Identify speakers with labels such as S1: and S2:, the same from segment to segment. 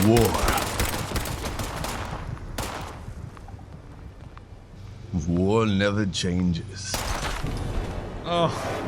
S1: war. War never changes. Oh.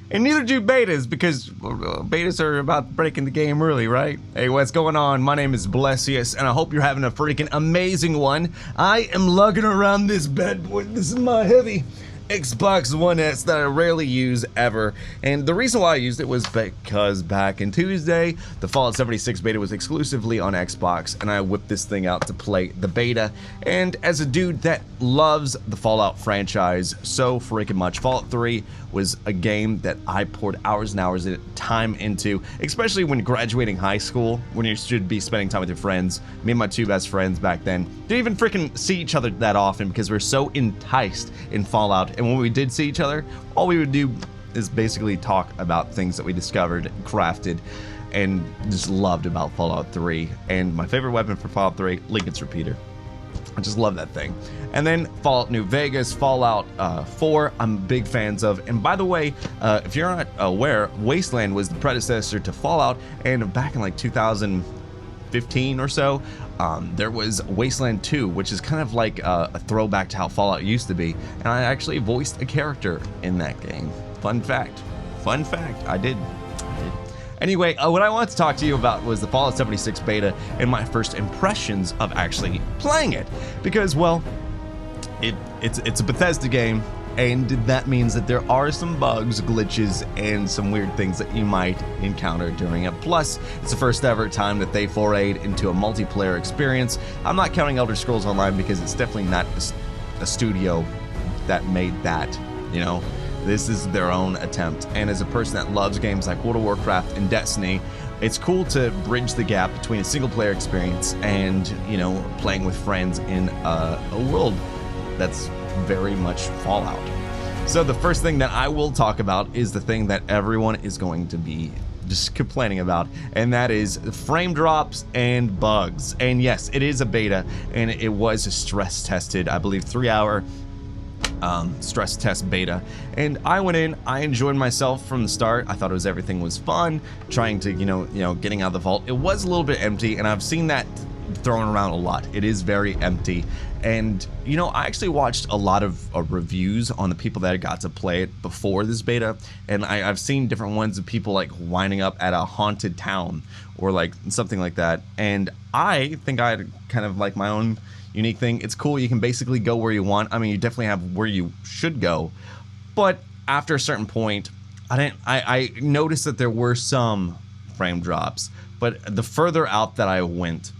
S1: And neither do betas, because betas are about breaking the game early, right? Hey, what's going on? My name is Blessious, and I hope you're having a freaking amazing one. I am lugging around this bad boy. This is my heavy Xbox One S that I rarely use ever, and the reason why I used it was because back in Tuesday, the Fallout 76 beta was exclusively on Xbox, and I whipped this thing out to play the beta. And as a dude that loves the Fallout franchise so freaking much, Fallout 3 was a game that I poured hours and hours of time into, especially when graduating high school, when you should be spending time with your friends. Me and my two best friends back then didn't even freaking see each other that often because we were so enticed in Fallout. And when we did see each other, all we would do is basically talk about things that we discovered, crafted, and just loved about Fallout 3. And my favorite weapon for Fallout 3, Lincoln's Repeater. I just love that thing. And then Fallout New Vegas, Fallout 4, I'm big fans of. And by the way, if you're not aware, Wasteland was the predecessor to Fallout, and back in like 2015 or so, there was Wasteland 2, which is kind of like a throwback to how Fallout used to be. And I actually voiced a character in that game. Fun fact. Fun fact. I did. Anyway, what I wanted to talk to you about was the Fallout 76 beta and my first impressions of actually playing it. Because, well, it's a Bethesda game, and that means that there are some bugs, glitches, and some weird things that you might encounter during it. Plus, it's the first ever time that they forayed into a multiplayer experience. I'm not counting Elder Scrolls Online because it's definitely not a studio that made that, you know? This is their own attempt, and as a person that loves games like World of Warcraft and Destiny, it's cool to bridge the gap between a single-player experience and, you know, playing with friends in a world that's very much Fallout. So the first thing that I will talk about is the thing that everyone is going to be just complaining about, and that is frame drops and bugs. And yes, it is a beta, and it was a stress-tested, I believe, 3-hour stress test beta, and I went in, I enjoyed myself from the start. I thought everything was fun, trying to, you know, getting out of the vault. It was a little bit empty, and I've seen that thrown around a lot. It is very empty, and you know, I actually watched a lot of reviews on the people that got to play it before this beta, and I've seen different ones of people like winding up at a haunted town or like something like that, and I think I had kind of like my own unique thing. It's cool, you can basically go where you want. I mean, you definitely have where you should go, but after a certain point, I noticed that there were some frame drops, but the further out that I went,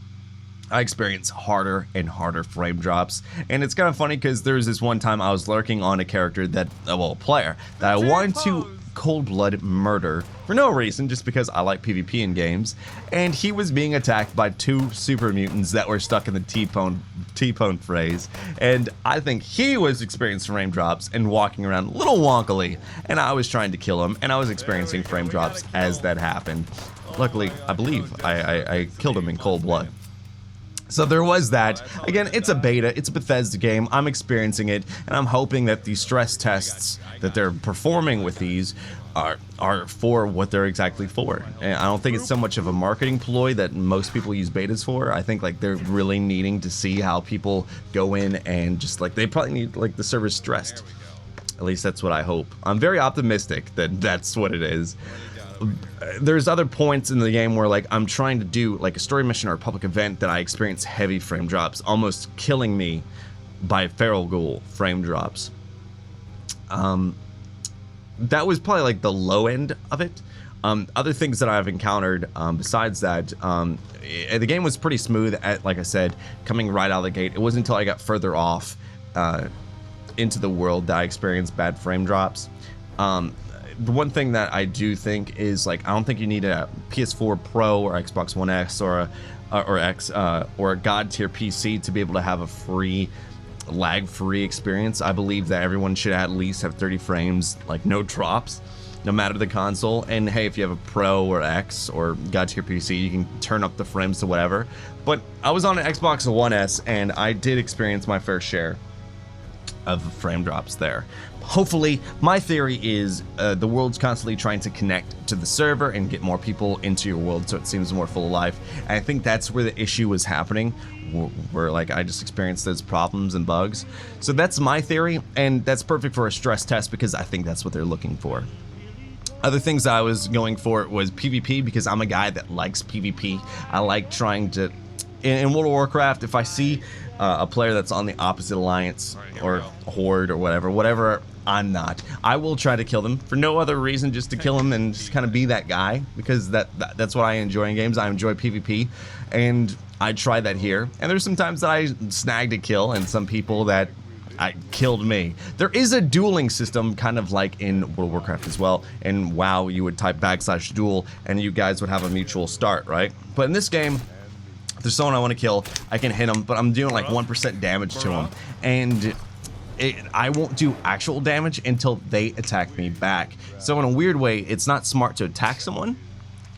S1: I experienced harder and harder frame drops. And it's kind of funny because there was this one time I was lurking on a character that, well, a player that I wanted to cold blood murder for no reason, just because I like PvP in games, and he was being attacked by 2 super mutants that were stuck in the T-pone phrase, and I think he was experiencing frame drops and walking around a little wonkily, and I was trying to kill him, and I was experiencing frame drops as that happened. Luckily, I believe I killed him in cold blood. So there was that. Again, it's a beta, it's a Bethesda game, I'm experiencing it, and I'm hoping that the stress tests that they're performing with these are for what they're exactly for. And I don't think it's so much of a marketing ploy that most people use betas for. I think like they're really needing to see how people go in and just like, they probably need like the servers stressed. At least that's what I hope. I'm very optimistic that that's what it is. There's other points in the game where like I'm trying to do like a story mission or a public event that I experience heavy frame drops, almost killing me by feral ghoul frame drops. That was probably like the low end of it. Other things that I've encountered besides that, the game was pretty smooth at, like I said, coming right out of the gate. It wasn't until I got further off into the world that I experienced bad frame drops. The one thing that I do think is like, I don't think you need a PS4 Pro or Xbox One X or a God tier PC to be able to have a free, lag-free experience. I believe that everyone should at least have 30 frames, like no drops, no matter the console. And hey, if you have a Pro or X or God tier PC, you can turn up the frames to whatever. But I was on an Xbox One S, and I did experience my fair share of frame drops there. hopefully, my theory is the world's constantly trying to connect to the server and get more people into your world so it seems more full of life. And I think that's where the issue was happening, where like I just experienced those problems and bugs. So that's my theory, and that's perfect for a stress test because I think that's what they're looking for. Other things I was going for was PvP because I'm a guy that likes PvP. I like trying to, in World of Warcraft, if I see a player that's on the opposite alliance or horde or whatever I'm not, I will try to kill them for no other reason, just to kill them and just kind of be that guy, because that's what I enjoy in games. I enjoy PvP, and I try that here. And there's some times that I snagged a kill and some people that killed me. There is a dueling system, kind of like in World of Warcraft as well. In WoW, you would type /duel and you guys would have a mutual start, right? But in this game, if there's someone I want to kill, I can hit them, but I'm doing like 1% damage to them, and I won't do actual damage until they attack me back. So in a weird way, it's not smart to attack someone,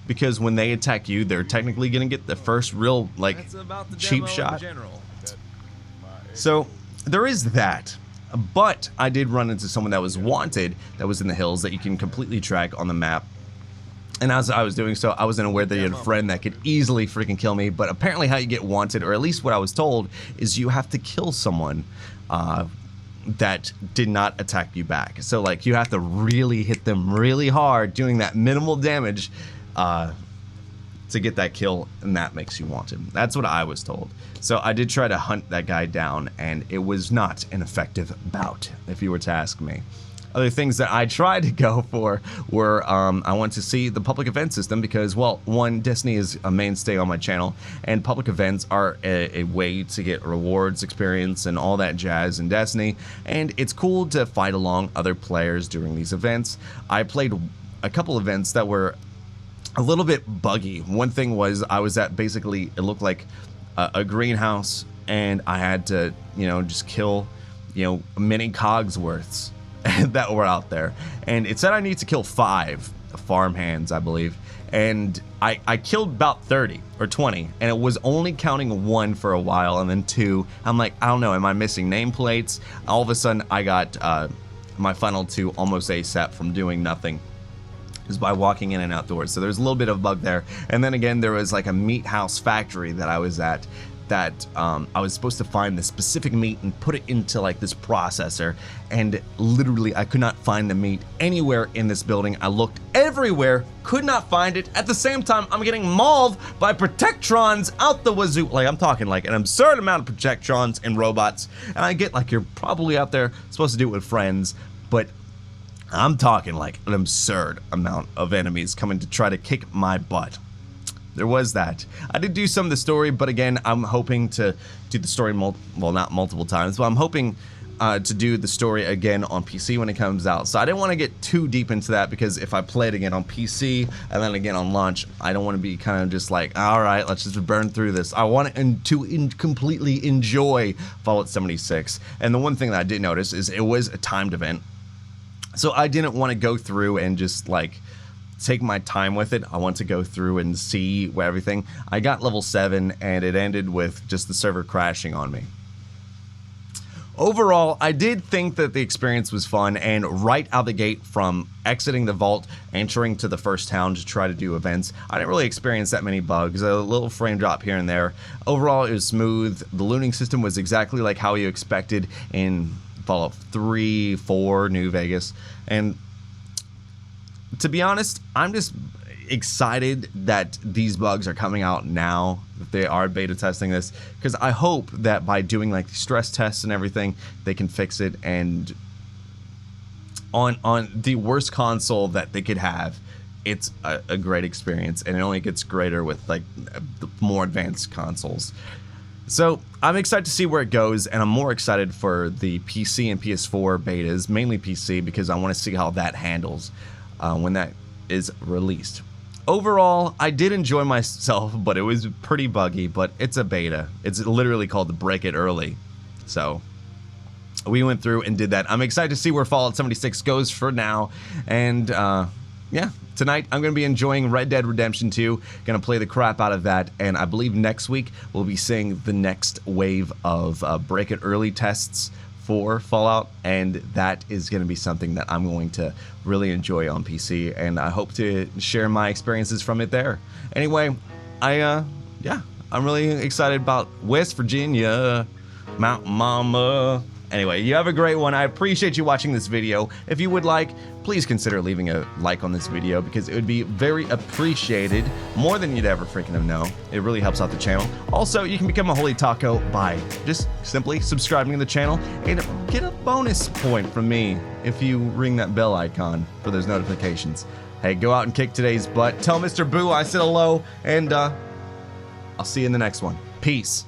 S1: because when they attack you, they're technically gonna get the first real like cheap shot. So there is that. But I did run into someone that was wanted, that was in the hills, that you can completely track on the map. And as I was doing so, I wasn't aware that he had a friend that could easily freaking kill me. But apparently how you get wanted, or at least what I was told, is you have to kill someone that did not attack you back. So like you have to really hit them really hard, doing that minimal damage to get that kill, and that makes you wanted. That's what I was told. So I did try to hunt that guy down, and it was not an effective bout, if you were to ask me. Other things that I tried to go for were, I want to see the public event system because, well, one, Destiny is a mainstay on my channel, and public events are a way to get rewards, experience, and all that jazz in Destiny, and it's cool to fight along other players during these events. I played a couple events that were a little bit buggy. One thing was I was at basically, it looked like a greenhouse, and I had to, you know, just kill, you know, many Cogsworths that were out there. And it said I need to kill 5 farmhands, I believe. And I killed about 30 or 20, and it was only counting 1 for a while, and then 2. I'm like, I don't know, am I missing nameplates? All of a sudden, I got my final 2 almost ASAP from doing nothing, is by walking in and outdoors. So there's a little bit of bug there. And then again, there was like a meat house factory that I was at that I was supposed to find the specific meat and put it into like this processor, and literally I could not find the meat anywhere in this building. I looked everywhere, could not find it. At the same time, I'm getting mauled by protectrons out the wazoo. Like, I'm talking like an absurd amount of protectrons and robots, and I get like, you're probably out there supposed to do it with friends, but I'm talking like an absurd amount of enemies coming to try to kick my butt. There was that. I did do some of the story, but again, I'm hoping to do the story, well, not multiple times, but I'm hoping to do the story again on PC when it comes out. So I didn't want to get too deep into that, because if I play it again on PC and then again on launch, I don't want to be kind of just like, all right, let's just burn through this. I want to completely enjoy Fallout 76. And the one thing that I did notice is it was a timed event. So I didn't want to go through and just like take my time with it. I want to go through and see everything. I got level 7 and it ended with just the server crashing on me. Overall, I did think that the experience was fun, and right out the gate from exiting the vault, entering to the first town to try to do events, I didn't really experience that many bugs, a little frame drop here and there. Overall, it was smooth. The looting system was exactly like how you expected in Fallout 3, 4, New Vegas, and to be honest, I'm just excited that these bugs are coming out now, that they are beta testing this, because I hope that by doing like stress tests and everything, they can fix it, and on the worst console that they could have, it's a great experience, and it only gets greater with like the more advanced consoles. So I'm excited to see where it goes, and I'm more excited for the PC and PS4 betas, mainly PC, because I want to see how that handles when that is released. Overall, I did enjoy myself, but it was pretty buggy, but it's a beta. It's literally called the Break It Early. So we went through and did that. I'm excited to see where Fallout 76 goes for now, and yeah, tonight I'm going to be enjoying Red Dead Redemption 2, going to play the crap out of that, and I believe next week we'll be seeing the next wave of Break It Early tests PS4 Fallout, and that is going to be something that I'm going to really enjoy on PC, and I hope to share my experiences from it there. Anyway, I'm really excited about West Virginia, Mount Mama. Anyway, you have a great one. I appreciate you watching this video. If you would like, please consider leaving a like on this video because it would be very appreciated, more than you'd ever freaking have known. It really helps out the channel. Also, you can become a Holy Taco by just simply subscribing to the channel and get a bonus point from me if you ring that bell icon for those notifications. Hey, go out and kick today's butt. Tell Mr. Boo I said hello, and I'll see you in the next one. Peace.